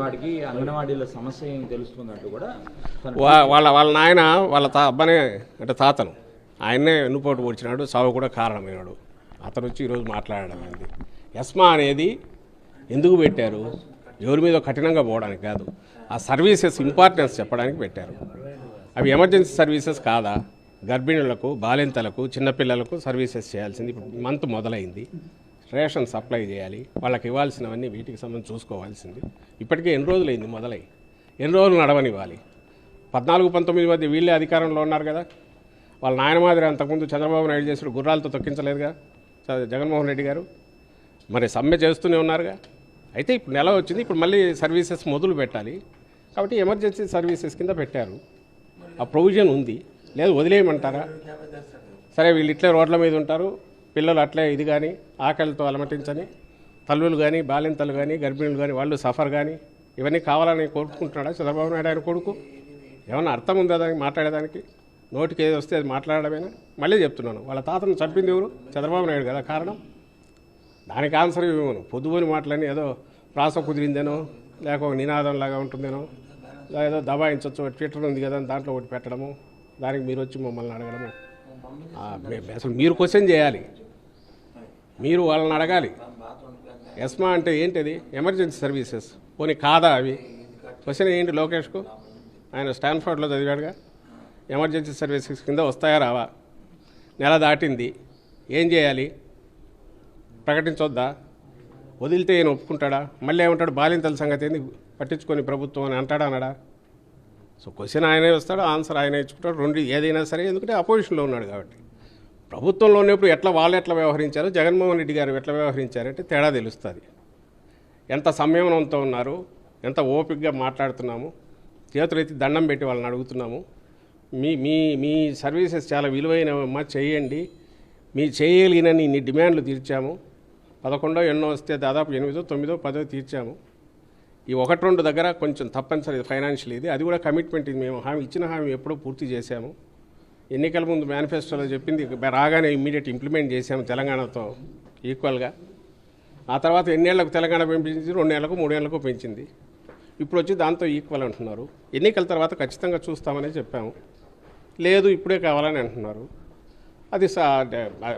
వాడికి అంగన్వాడీల సమస్య ఏం తెలుస్తుందంటూ కూడా వాళ్ళ నాయన వాళ్ళ అబ్బానే అంటే తాతను ఆయన్నే ఎన్నుపోటు పొడిచినాడు, సావు కూడా కారణమైనాడు. అతను వచ్చి ఈరోజు మాట్లాడడం అయింది. ఎస్మా అనేది ఎందుకు పెట్టారు? ఎవరి మీద కఠినంగా పోవడానికి కాదు, ఆ సర్వీసెస్ ఇంపార్టెన్స్ చెప్పడానికి పెట్టారు. అవి ఎమర్జెన్సీ సర్వీసెస్ కాదా? గర్భిణులకు, బాలింతలకు, చిన్నపిల్లలకు సర్వీసెస్ చేయాల్సింది. ఇప్పుడు మంత్ మొదలైంది, రేషన్ సప్లై చేయాలి, వాళ్ళకి ఇవ్వాల్సినవన్నీ వీటికి సంబంధించి చూసుకోవాల్సింది. ఇప్పటికే ఎన్ని రోజులైంది మొదలై, ఎన్ని రోజులు నడవనివ్వాలి? 14-19 మధ్య వీళ్ళే అధికారంలో ఉన్నారు కదా. వాళ్ళ నాయన మాదిరి అంతకుముందు చంద్రబాబు నాయుడు చేసిన గుర్రాలతో తొక్కించలేదుగా జగన్మోహన్ రెడ్డి గారు. మరి సమ్మె చేస్తూనే ఉన్నారుగా. అయితే ఇప్పుడు నెల వచ్చింది, ఇప్పుడు మళ్ళీ సర్వీసెస్ మొదలు పెట్టాలి కాబట్టి ఎమర్జెన్సీ సర్వీసెస్ కింద పెట్టారు. ఆ ప్రొవిజన్ ఉంది, లేదు వదిలేయమంటారా? సరే, వీళ్ళు ఇట్లే రోడ్ల మీద ఉంటారు, పిల్లలు అట్లే ఇది కానీ ఆకలితో అలమటించని తల్లులు కానీ, బాలింతలు కానీ, గర్భిణులు కానీ వాళ్ళు సఫర్ కానీ ఇవన్నీ కావాలని కోరుకుంటున్నాడా చంద్రబాబు నాయుడు ఆయన కొడుకు? ఏమన్నా అర్థం ఉందా దానికి మాట్లాడేదానికి? నోటికి ఏది వస్తే అది మాట్లాడడమేనా? మళ్ళీ చెప్తున్నాను, వాళ్ళ తాతను చంపింది ఎవరు? చంద్రబాబు నాయుడు కదా కారణం. దానికి ఆన్సర్ ఇవ్వను. పొద్దుపోని మాటలని ఏదో ప్రాస కుదిరిందేనో, లేక ఒక నినాదంలాగా ఉంటుందేనో, ఏదో దబాయించవచ్చు, ట్విట్టర్ ఉంది కదా దాంట్లో ఒకటి పెట్టడము, దానికి మీరు వచ్చి మమ్మల్ని అడగడము. అసలు మీరు క్వశ్చన్ చేయాలి, మీరు వాళ్ళని అడగాలి. ఎస్మా అంటే ఏంటిది? Emergency services. పోనీ కాదా అవి? క్వశ్చన్ ఏంటి లోకేష్కు? ఆయన స్టాన్ఫర్డ్లో చదివాడుగా. ఎమర్జెన్సీ సర్వీసెస్ కింద వస్తాయా రావా? నెల దాటింది, ఏం చేయాలి? ప్రకటించొద్దా? వదిలితే ఈయన ఒప్పుకుంటాడా? మళ్ళీ ఏమంటాడు? బాలింతల సంగతి ఏంది పట్టించుకొని ప్రభుత్వం అని అంటాడా అనడా? సో క్వశ్చన్ ఆయనే వస్తాడు, ఆన్సర్ ఆయనే ఇచ్చుకుంటాడు. రెండు ఏదైనా సరే, ఎందుకంటే అపోజిషన్లో ఉన్నాడు కాబట్టి. ప్రభుత్వంలో ఉన్నప్పుడు వాళ్ళు ఎట్లా వ్యవహరించారు, జగన్మోహన్ రెడ్డి గారు ఎట్లా వ్యవహరించారంటే తేడా తెలుస్తుంది. ఎంత సంయమనంతో ఉన్నారు, ఎంత ఓపికగా మాట్లాడుతున్నాము, చేతులెత్తి దండం పెట్టి వాళ్ళని అడుగుతున్నాము. మీ మీ మీ సర్వీసెస్ చాలా విలువైనవమ్మా, చేయండి. మీ చేయగలిగినన్ని ఇన్ని డిమాండ్లు తీర్చాము. 11 ఎన్నో వస్తే దాదాపు 8, 9, 10 తీర్చాము. ఈ 1-2 దగ్గర కొంచెం తప్పనిసరి ఫైనాన్షియల్ ఇది, అది కూడా కమిట్మెంట్. ఇది మేము ఇచ్చిన హామీ ఎప్పుడో పూర్తి చేశాము. ఎన్నికల ముందు మేనిఫెస్టోలో చెప్పింది రాగానే ఇమ్మీడియట్ ఇంప్లిమెంట్ చేశాము తెలంగాణతో ఈక్వల్గా. ఆ తర్వాత ఎన్నేళ్లకు తెలంగాణ పెంచింది? 2 ఏళ్లకు 3 ఏళ్లకు పెంచింది. ఇప్పుడు వచ్చి దాంతో ఈక్వల్ అంటున్నారు. ఎన్నికల తర్వాత ఖచ్చితంగా చూస్తామని చెప్పాము, లేదు ఇప్పుడే కావాలని అంటున్నారు. అది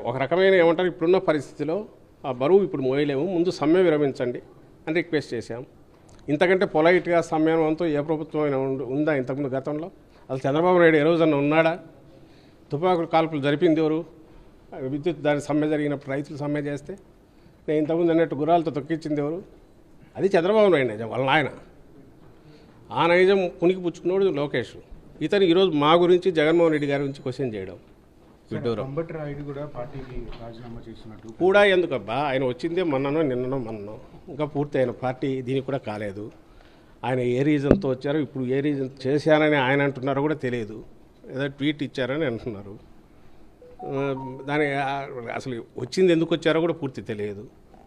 ఒక రకమైన ఏమంటారు, ఇప్పుడున్న పరిస్థితిలో ఆ బరువు ఇప్పుడు మోయలేము, ముందు సమ్మె విరమించండి అని రిక్వెస్ట్ చేశాం. ఇంతకంటే పొలైట్గా సమ్మెనంతో ఏ ప్రభుత్వం అయినా ఉందా ఇంతకుముందు గతంలో? అసలు చంద్రబాబు నాయుడు ఏ రోజన్నా ఉన్నాడా? తుపాకులు కాల్పులు జరిపింది ఎవరు? విద్యుత్ దాని సమ్మె జరిగినప్పుడు రైతులు సమ్మె చేస్తే నేను ఇంతకుముందు అన్నట్టు గుర్రాలతో తొక్కించింది ఎవరు? అది చంద్రబాబు నాయుడు నైజం, వాళ్ళ ఆయన. ఆ నైజం పునికి పుచ్చుకున్నాడు లోకేష్. ఇతను ఈరోజు మా గురించి, జగన్మోహన్ రెడ్డి గారి గురించి క్వశ్చన్ చేయడం కూడా ఎందుకబ్బా? ఆయన వచ్చిందే నిన్ననో ఇంకా పూర్తి అయిన పార్టీ దీనికి కూడా కాలేదు. ఆయన ఏ రీజన్తో వచ్చారో, ఇప్పుడు ఏ రీజన్ చేశారని ఆయన అంటున్నారో కూడా తెలియదు. ఏదో ట్వీట్ ఇచ్చారని అంటున్నారు. దాని అసలు వచ్చింది ఎందుకు వచ్చారో కూడా పూర్తి తెలియదు.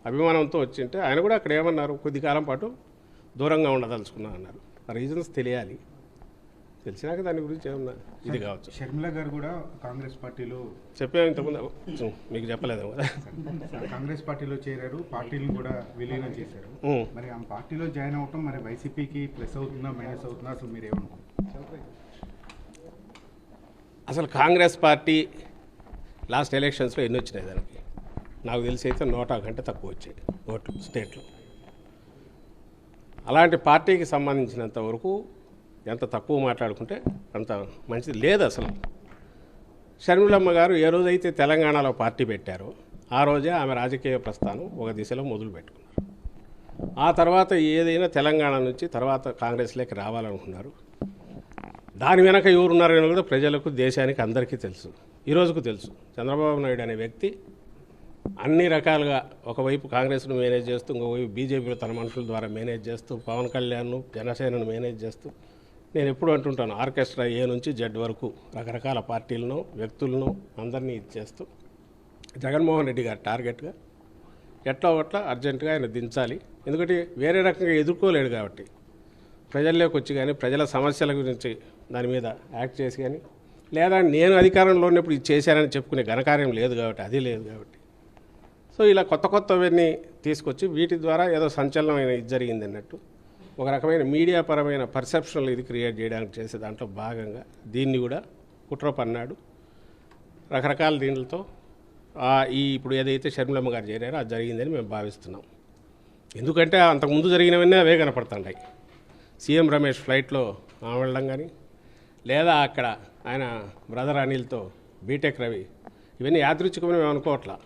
అభిమానంతో వచ్చింటే ఆయన కూడా అక్కడ ఏమన్నారు, కొద్ది కాలం పాటు దూరంగా ఉండదలుచుకున్నా అన్నారు. ఆ రీజన్స్ తెలియాలి. తెలిసినాక దాని గురించి ఏమన్నా ఇది కావచ్చు. షర్మిల గారు కూడా కాంగ్రెస్ పార్టీలో చెప్పాము ఇంతకుముందు, మీకు చెప్పలేదు కదా. కాంగ్రెస్ పార్టీలో చేరారు, పార్టీలను కూడా విలీనం చేశారు. మరి ఆ పార్టీలో జాయిన్ అవటం మరి వైసీపీకి ప్లస్ అవుతుందా మైనస్ అవుతుందా, అసలు మీరు ఏమనుకుంటున్నారు? అసలు కాంగ్రెస్ పార్టీ లాస్ట్ ఎలక్షన్స్లో ఎన్ని వచ్చినాయి దానికి? నాకు తెలిసి అయితే 100 కంటే తక్కువ వచ్చాయి ఓట్లు స్టేట్లో. అలాంటి పార్టీకి సంబంధించినంత వరకు ఎంత తక్కువ మాట్లాడుకుంటే అంత మంచిది. లేదు అసలు. షర్మిలమ్మ గారు ఏ రోజైతే తెలంగాణలో పార్టీ పెట్టారో ఆ రోజే ఆమె రాజకీయ ప్రస్థానం ఒక దిశలో మొదలు పెట్టుకున్నారు. ఆ తర్వాత ఏదైనా తెలంగాణ నుంచి తర్వాత కాంగ్రెస్లోకి రావాలనుకున్నారు. దాని వెనక ఎవరున్నారని కూడా ప్రజలకు, దేశానికి అందరికీ తెలుసు, ఈరోజుకు తెలుసు. చంద్రబాబు నాయుడు అనే వ్యక్తి అన్ని రకాలుగా ఒకవైపు కాంగ్రెస్ను మేనేజ్ చేస్తూ, ఇంకోవైపు బీజేపీలో తన మనుషుల ద్వారా మేనేజ్ చేస్తూ, పవన్ కళ్యాణ్ను, జనసేనను మేనేజ్ చేస్తూ, నేను ఎప్పుడు అంటుంటాను, ఆర్కెస్ట్రా ఏ నుంచి జెడ్ వరకు రకరకాల పార్టీలను, వ్యక్తులను అందరినీ ఇచ్చేస్తూ జగన్మోహన్ రెడ్డి గారు టార్గెట్గా ఎట్లా అర్జెంటుగా ఆయన దించాలి. ఎందుకంటే వేరే రకంగా ఎదుర్కోలేడు కాబట్టి, ప్రజల్లోకి వచ్చి కానీ ప్రజల సమస్యల గురించి దాని మీద యాక్ట్ చేసి కానీ, లేదా నేను అధికారంలో ఉన్నప్పుడు ఇది చేశానని చెప్పుకునే ఘనకార్యం లేదు కాబట్టి, అది లేదు కాబట్టి, సో ఇలా కొత్తవన్నీ తీసుకొచ్చి వీటి ద్వారా ఏదో సంచలనమైన ఇది జరిగింది అన్నట్టు ఒక రకమైన మీడియా పరమైన పర్సెప్షన్లు ఇది క్రియేట్ చేయడానికి చేసే దాంట్లో భాగంగా దీన్ని కూడా కుట్ర పన్నాడు. రకరకాల దీనిలతో ఇప్పుడు ఏదైతే షర్మిలమ్మ గారు చేరారో అది జరిగిందని మేము భావిస్తున్నాం. ఎందుకంటే అంతకుముందు జరిగినవన్నీ అవే కనపడుతుంటాయి. సీఎం రమేష్ ఫ్లైట్లో వెళ్ళడం కానీ, లేదా అక్కడ ఆయన బ్రదర్ అనిల్తో బీటెక్ రవి, ఇవన్నీ యాదృచ్ఛికమైన అనుకోవట్లా.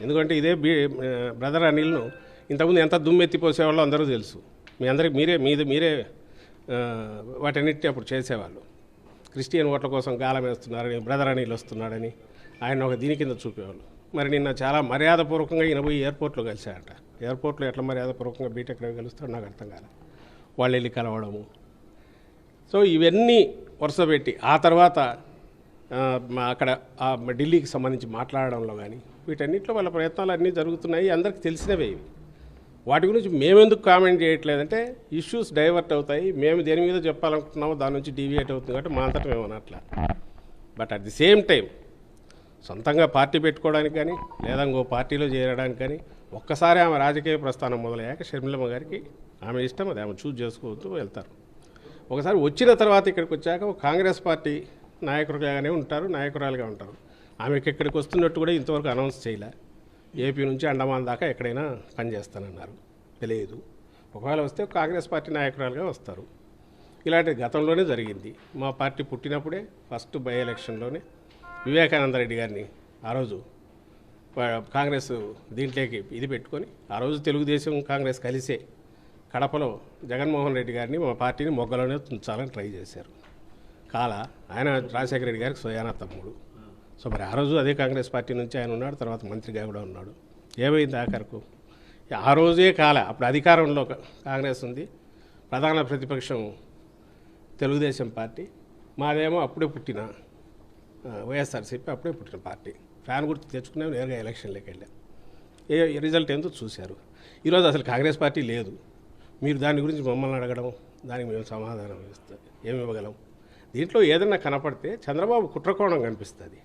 ఎందుకంటే ఇదే బ్రదర్ అనిల్ను ఇంతకుముందు ఎంత దుమ్మెత్తిపోసేవాళ్ళో అందరూ తెలుసు. మీ అందరికి మీరే వాటన్నిటిని అప్పుడు చేసేవాళ్ళు. క్రిస్టియన్ ఓట్ల కోసం గాలం వేస్తున్నారని, బ్రదర్ అనిల్ వస్తున్నాడని ఆయన ఒక దీని కింద చూపేవాళ్ళు. మరి నిన్న చాలా మర్యాదపూర్వకంగా ఈయన పోయి ఎయిర్పోర్ట్లో కలిశారట. ఎయిర్పోర్ట్లో ఎట్లా మర్యాదపూర్వకంగా బీటెక్ రవి కలుస్తాడు నాకు అర్థం కాలేదు. వాళ్ళు వెళ్ళి కలవడము. సో ఇవన్నీ వరుసపెట్టి ఆ తర్వాత అక్కడ ఢిల్లీకి సంబంధించి మాట్లాడడంలో కానీ వీటన్నిటిలో వాళ్ళ ప్రయత్నాలు అన్నీ జరుగుతున్నాయి. అందరికీ తెలిసినవే ఇవి. వాటి గురించి మేమెందుకు కామెంట్ చేయట్లేదంటే ఇష్యూస్ డైవర్ట్ అవుతాయి. మేము దేని మీద చెప్పాలనుకుంటున్నామో దాని నుంచి డీవియేట్ అవుతుంది కాబట్టి మా అంతటా మేము అనట్లా. But at the same time సొంతంగా పార్టీ పెట్టుకోవడానికి కానీ లేదా ఇంకో పార్టీలో చేరడానికి కానీ ఒక్కసారి ఆమె రాజకీయ ప్రస్థానం మొదలయ్యాక షర్మిలమ్మ గారికి ఆమె ఇష్టం, అది ఆమె చూజ్ చేసుకోవద్దు, వెళ్తారు. ఒకసారి వచ్చిన తర్వాత ఇక్కడికి వచ్చాక కాంగ్రెస్ పార్టీ నాయకులుగానే ఉంటారు, నాయకురాలుగా ఉంటారు. ఆమెకి ఇక్కడికి వస్తున్నట్టు కూడా ఇంతవరకు అనౌన్స్ చేయలే. ఏపీ నుంచి అండమాన్ దాకా ఎక్కడైనా పనిచేస్తానన్నారు, తెలియదు. ఒకవేళ వస్తే కాంగ్రెస్ పార్టీ నాయకురాలుగా వస్తారు. ఇలాంటి గతంలోనే జరిగింది. మా పార్టీ పుట్టినప్పుడే ఫస్ట్ బై ఎలక్షన్లోనే వివేకానంద రెడ్డి గారిని ఆ రోజు కాంగ్రెస్ దీంట్లోకి ఇది పెట్టుకొని ఆ రోజు తెలుగుదేశం కాంగ్రెస్ కలిసే కడపలో జగన్మోహన్ రెడ్డి గారిని మా పార్టీని మొగ్గలోనే ఉంచాలని ట్రై చేశారు. ఆయన రాజశేఖర రెడ్డి గారికి స్వయానా తమ్ముడు. సో మరి ఆ రోజు అదే కాంగ్రెస్ పార్టీ నుంచి ఆయన ఉన్నాడు, తర్వాత మంత్రిగా కూడా ఉన్నాడు. ఏమైంది ఆఖరకు? ఆ రోజే అప్పుడు అధికారంలో కాంగ్రెస్ ఉంది, ప్రధాన ప్రతిపక్షం తెలుగుదేశం పార్టీ, మాదేమో అప్పుడే పుట్టిన వైఎస్ఆర్సీపీ అప్పుడే పుట్టిన పార్టీ. ఫ్యాన్ గుర్తు తెచ్చుకున్నాము, నేరుగా ఎలక్షన్లోకి వెళ్ళాం. రిజల్ట్ ఏందో చూశారు. ఈరోజు అసలు కాంగ్రెస్ పార్టీ లేదు. మీరు దాని గురించి మమ్మల్ని అడగడం, దానికి మేము సమాధానం ఇస్తాం, ఏమి ఇవ్వగలం? దీంట్లో ఏదన్నా కనపడితే చంద్రబాబు కుట్రకోణం కనిపిస్తుంది.